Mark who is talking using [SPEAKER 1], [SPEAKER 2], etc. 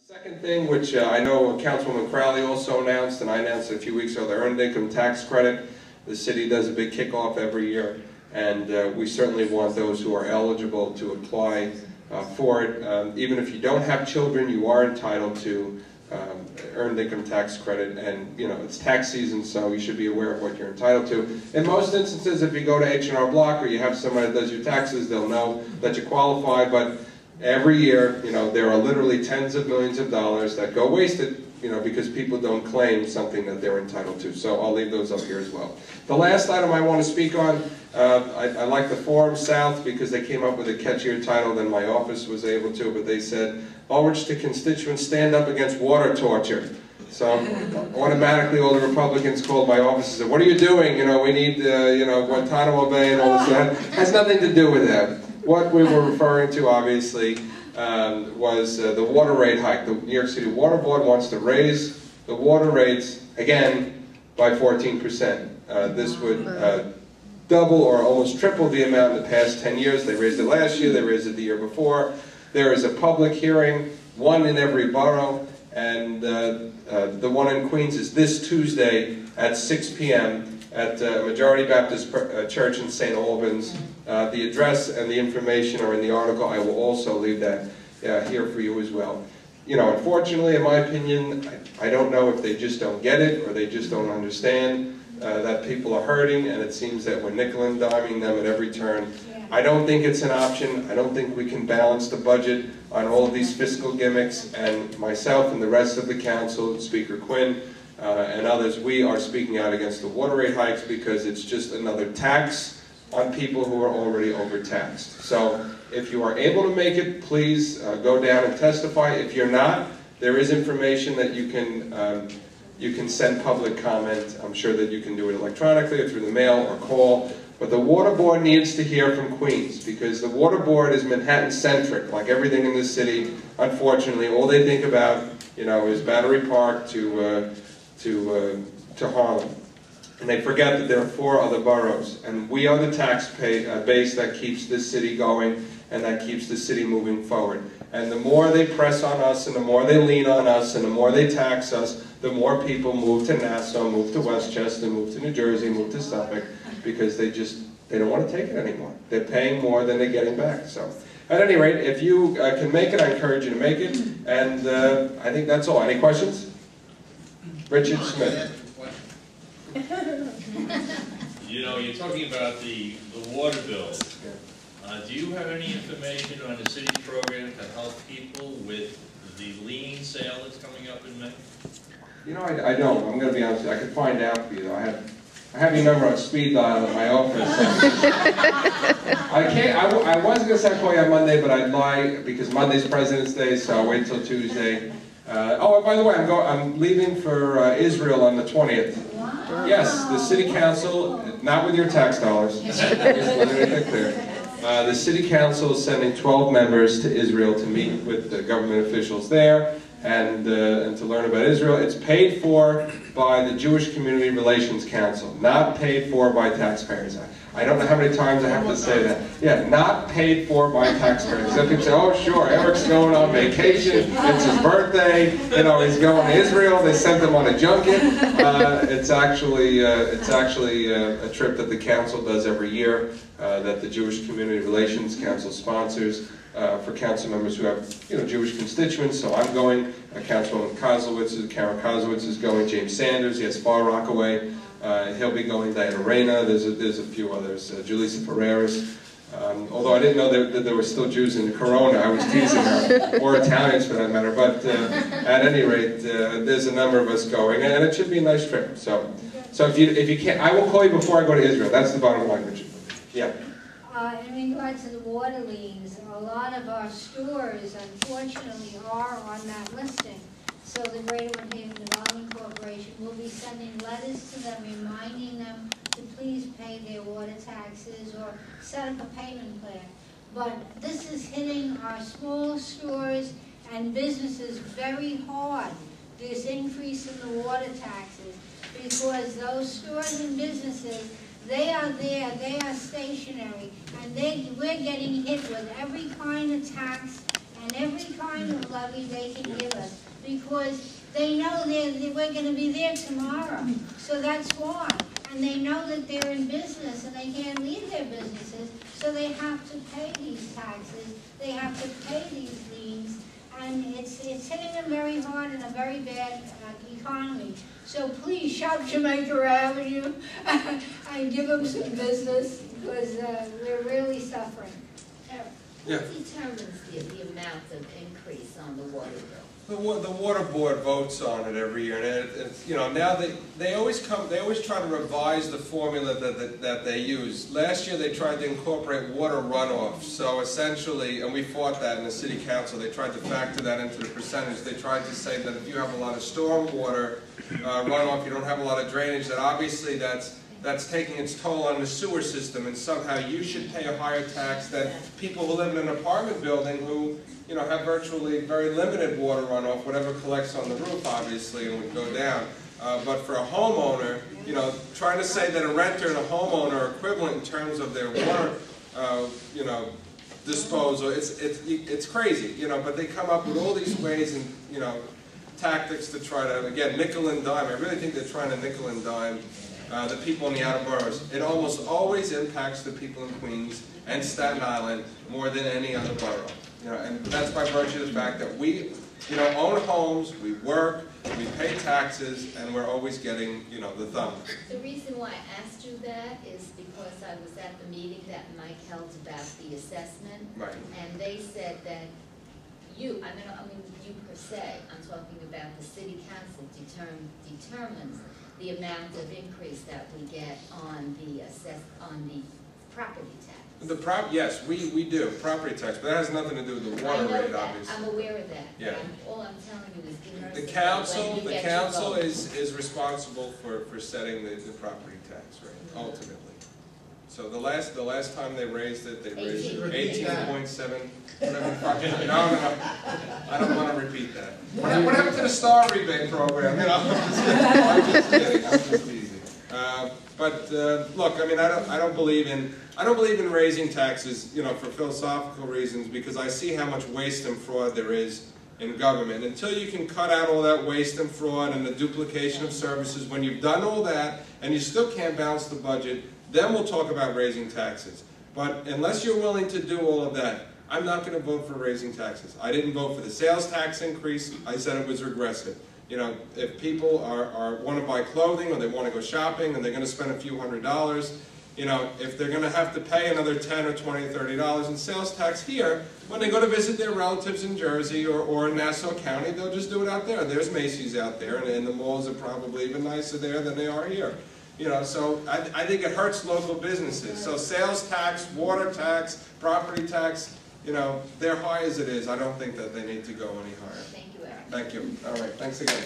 [SPEAKER 1] Second thing, which I know Councilwoman Crowley also announced, and I announced a few weeks ago, the Earned Income Tax Credit. The city does a big kickoff every year, and we certainly want those who are eligible to apply for it. Even if you don't have children, you are entitled to Earned Income Tax Credit, and you know, it's tax season, so you should be aware of what you're entitled to. In most instances, if you go to H&R Block or you have somebody that does your taxes, they'll know that you qualify, but every year, you know, there are literally tens of millions of dollars that go wasted, you know, because people don't claim something that they're entitled to. So I'll leave those up here as well. The last item I want to speak on, I like the Forum South because they came up with a catchier title than my office was able to, but they said, Ulrich to constituents stand up against water torture. So automatically all the Republicans called my office and said, what are you doing? You know, we need, you know, Guantanamo Bay and all this. That has nothing to do with that. What we were referring to, obviously, was the water rate hike. The New York City Water Board wants to raise the water rates, again, by 14%. This would double or almost triple the amount in the past 10 years. They raised it last year, they raised it the year before. There is a public hearing, one in every borough, and the one in Queens is this Tuesday at 6 p.m. at Majority Baptist Church in St. Albans. The address and the information are in the article. I will also leave that here for you as well. You know, unfortunately, in my opinion, I don't know if they just don't get it or they just don't understand that people are hurting, and it seems that we're nickel and diming them at every turn. I don't think it's an option. I don't think we can balance the budget on all of these fiscal gimmicks, and myself and the rest of the council, Speaker Quinn, and others, we are speaking out against the water rate hikes because it's just another tax on people who are already overtaxed. So if you are able to make it, please go down and testify. If you're not, there is information that you can send public comment. I'm sure that you can do it electronically or through the mail or call. But the Water Board needs to hear from Queens because the Water Board is Manhattan-centric, like everything in this city. Unfortunately, all they think about, you know, is Battery Park to Harlem. And they forget that there are 4 other boroughs, and we are the tax base that keeps this city going and that keeps the city moving forward. And the more they press on us and the more they lean on us and the more they tax us, the more people move to Nassau, move to Westchester, move to New Jersey, move to Suffolk, because they don't want to take it anymore. They're paying more than they're getting back. So, at any rate, if you can make it, I encourage you to make it. And I think that's all. Any questions? Richard Smith.
[SPEAKER 2] You know, you're talking about the water bill. Do you have any information on the city's program to help people with the lien sale that's coming up in May?
[SPEAKER 1] You know, I don't. I'm going to be honest with you. I could find out for you, though. I have your number on speed dial at my office. I was going to say I'd call you on Monday, but I'd lie because Monday's President's Day, so I'll wait till Tuesday. Oh, and by the way, I'm leaving for Israel on the 20th. Wow. Yes, the City Council, not with your tax dollars. Just let me make that clear. The City Council is sending 12 members to Israel to meet with the government officials there and to learn about Israel. It's paid for by the Jewish Community Relations Council, not paid for by taxpayers. I don't know how many times I have to say that. Yeah, not paid for by taxpayers. Some people say, oh sure, Eric's going on vacation, it's his birthday, you know, he's going to Israel, they sent him on a junket. It's actually a trip that the council does every year, that the Jewish Community Relations Council sponsors for council members who have, you know, Jewish constituents. So I'm going, Councilwoman Karen Kozowitz is going, James Sanders, he has Far Rockaway. He'll be going, Diana Reyna, there's a few others, Julissa Ferreras. Although I didn't know that there were still Jews in Corona, I was teasing her, or Italians for that matter. But at any rate, there's a number of us going, and it should be a nice trip. So if you can't, I will call you before I go to Israel. That's the bottom line, Richard. Yeah.
[SPEAKER 3] In regards to the water liens, a lot of our stores, unfortunately, are on that listing. So the Greater Manhattan Development Corporation will be sending letters to them reminding them to please pay their water taxes or set up a payment plan. But this is hitting our small stores and businesses very hard, this increase in the water taxes, because those stores and businesses, they are there, they are stationary, and we're getting hit with every kind of tax and every kind of levy they can give us, because they know we're going to be there tomorrow. So that's why. And they know that they're in business and they can't leave their businesses, so they have to pay these taxes, they have to pay these liens, and it's hitting them very hard in a very bad economy. So please shop Jamaica Avenue and give them some business, because we're really suffering.
[SPEAKER 4] Yeah. What determines the amount of increase on the water bill?
[SPEAKER 1] The water board votes on it every year, and it's, you know, now they always try to revise the formula that they use. Last year they tried to incorporate water runoff, so essentially, and we fought that in the city council, they tried to factor that into the percentage. They tried to say that if you have a lot of storm water runoff, you don't have a lot of drainage, that obviously that's taking its toll on the sewer system, and somehow you should pay a higher tax than people who live in an apartment building who, you know, have virtually very limited water runoff, whatever collects on the roof, obviously, and would go down. But for a homeowner, you know, trying to say that a renter and a homeowner are equivalent in terms of their water, you know, disposal, it's crazy, you know. But they come up with all these ways and, you know, tactics to try to, again, nickel and dime. I really think they're trying to nickel and dime the people in the outer boroughs. It almost always impacts the people in Queens and Staten Island more than any other borough. You know, and that's by virtue of the fact that we, you know, own homes, we work, we pay taxes, and we're always getting, you know, the thumb.
[SPEAKER 4] The reason why I asked you that is because I was at the meeting that Mike held about the assessment,
[SPEAKER 1] Right.
[SPEAKER 4] And they said that you, I mean you per se, I'm talking about the city council determines the amount of increase that we get on the property tax.
[SPEAKER 1] Yes, we do, property tax, but that has nothing to do with the water rate, obviously.
[SPEAKER 4] I'm aware of that.
[SPEAKER 1] Yeah.
[SPEAKER 4] All I'm telling you is
[SPEAKER 1] The council is responsible for setting the property tax rate, ultimately. So the last time they raised it, they raised it 18.7. No, I don't want to repeat that. What happened to the star rebate program? You know, I'm just kidding. I'm just teasing. But look, I mean, I don't believe in raising taxes, you know, for philosophical reasons, because I see how much waste and fraud there is in government. Until you can cut out all that waste and fraud and the duplication of services, when you've done all that and you still can't balance the budget, then we'll talk about raising taxes. But unless you're willing to do all of that, I'm not going to vote for raising taxes. I didn't vote for the sales tax increase. I said it was regressive. You know, if people want to buy clothing or they want to go shopping and they're going to spend a few $100s, you know, if they're going to have to pay another $10 or $20 or $30 in sales tax here, when they go to visit their relatives in Jersey or in Nassau County, they'll just do it out there. There's Macy's out there, and the malls are probably even nicer there than they are here. You know, so I think it hurts local businesses. So sales tax, water tax, property tax, you know, they're high as it is. I don't think that they need to go any higher.
[SPEAKER 4] Thank you, Eric.
[SPEAKER 1] Thank you. All right. Thanks again.